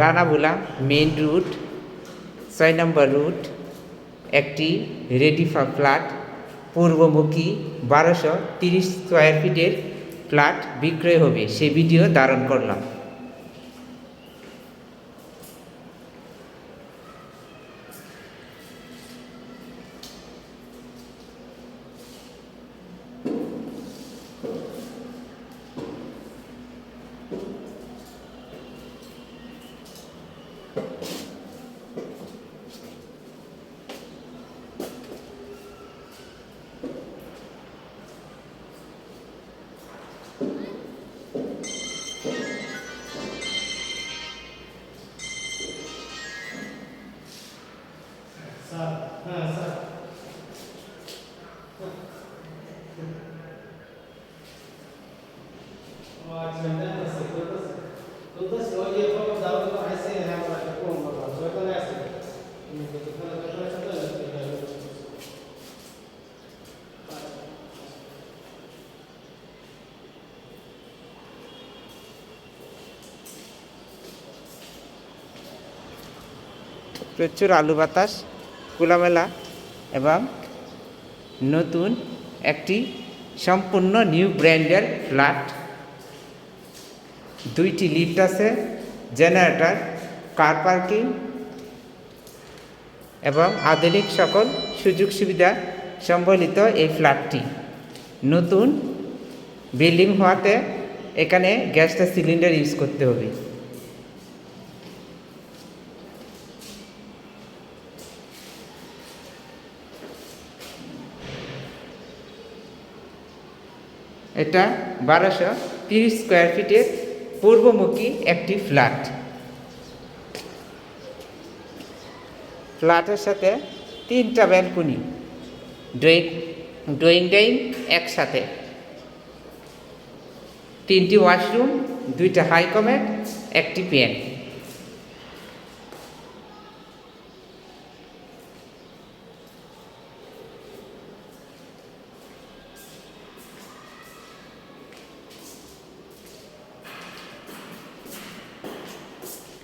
রানাভোলা main root 6 নম্বর root একটি ready for flat পূর্বমুখী 1230 square ফিটের flat বিক্রয় হবে, সে ভিডিও ধারণ করলাম। প্রচুর আলু বাতাস, খোলামেলা এবং নতুন একটি সম্পূর্ণ নিউ ব্র্যান্ডের ফ্ল্যাট। 2টি লিফট আছে, জেনারেটর, কার পার্কিং এবং আধুনিক সকল সুযোগ সুবিধা সম্বলিত এই ফ্ল্যাটটি নতুন বিল্ডিং হওয়াতে এখানে গ্যাসটা সিলিন্ডার ইউজ করতে হবে। এটা 1230 স্কোয়ার ফিটের পূর্বমুখী একটি ফ্ল্যাট। ফ্ল্যাটের সাথে 3টা ব্যালকনি, ড্রয়িং ডাইনিং একসাথে, 3টি ওয়াশরুম, 2টা হাই কমেড, একটি পেন।